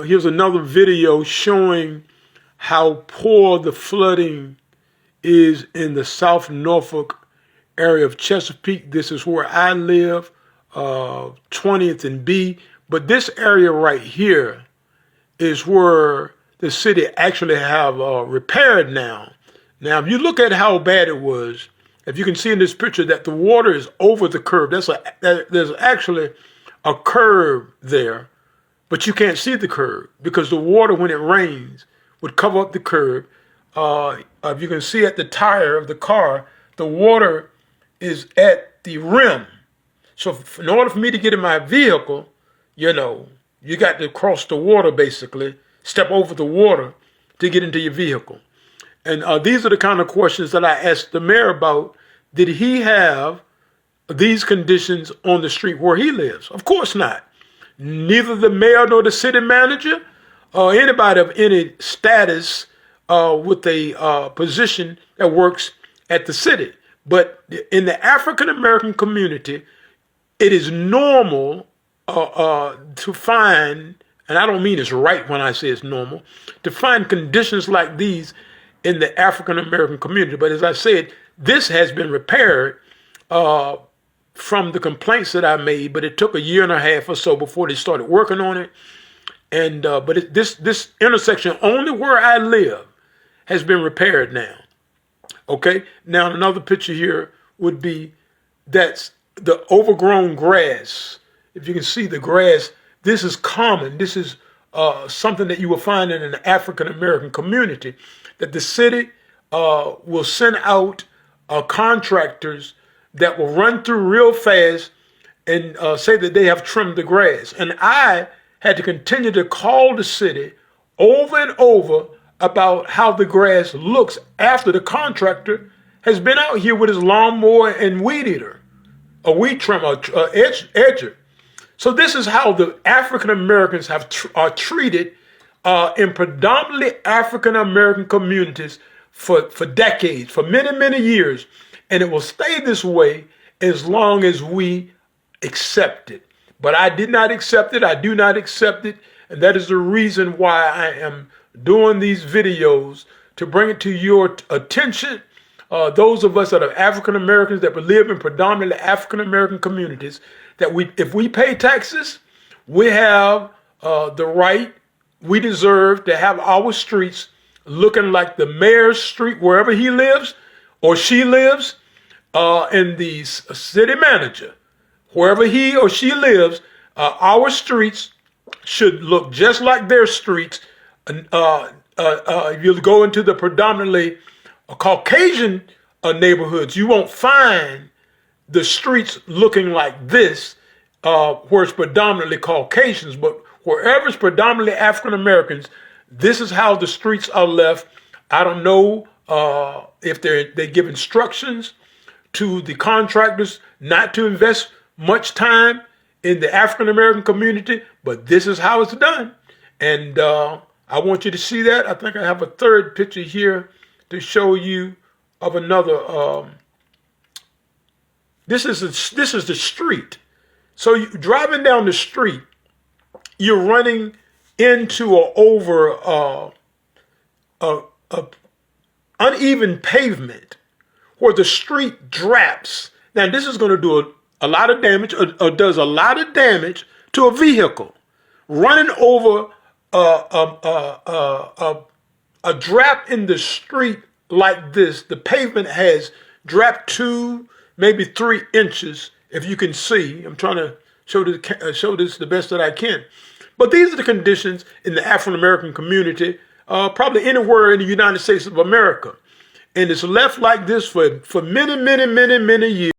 Here's another video showing how poor the flooding is in the South Norfolk area of Chesapeake. This is where I live, 20th and B. But this area right here is where the city actually have repaired now. Now, if you look at how bad it was, if you can see in this picture that the water is over the curb. There's actually a curb there, but you can't see the curb because the water, when it rains, would cover up the curb. If you can see at the tire of the car, the water is at the rim. So in order for me to get in my vehicle, you got to cross the water, basically, step over the water to get into your vehicle. And these are the kind of questions that I asked the mayor about. Did he have these conditions on the street where he lives? Of course not. Neither the mayor nor the city manager or anybody of any status with a position that works at the city. But in the African American community, it is normal to find, and I don't mean it's right when I say it's normal, to find conditions like these in the African American community. But as I said, this has been repaired from the complaints that I made, but it took a year and a half or so before they started working on it. And but this intersection, only where I live, has been repaired now. Okay, now another picture here would be that's the overgrown grass. If you can see the grass, this is common. This is something that you will find in an African American community, that the city will send out contractors that will run through real fast and say that they have trimmed the grass. And I had to continue to call the city over and over about how the grass looks after the contractor has been out here with his lawnmower and weed eater, a weed trimmer, edger. So this is how the African Americans are treated in predominantly African American communities for decades, for many, many years. And it will stay this way as long as we accept it. But I did not accept it. I do not accept it. And that is the reason why I am doing these videos, to bring it to your attention. Those of us that are African Americans that live in predominantly African American communities, that if we pay taxes, we have the right, we deserve to have our streets looking like the mayor's street wherever he lives or she lives, and the city manager, wherever he or she lives, our streets should look just like their streets. If you go into the predominantly Caucasian neighborhoods, you won't find the streets looking like this, where it's predominantly Caucasians. But wherever it's predominantly African Americans, this is how the streets are left. I don't know if they give instructions to the contractors not to invest much time in the African American community, but this is how it's done. And I want you to see that. I think I have a third picture here to show you of another. This is the street. So you driving down the street, you're running into a uneven pavement where the street draps. Now this is going to do a lot of damage, or does a lot of damage to a vehicle. Running over a drap in the street like this, the pavement has drapped 2, maybe 3 inches. If you can see, I'm trying to show this the best that I can. But these are the conditions in the African American community, probably anywhere in the United States of America. And it's left like this for many, many, many, many years.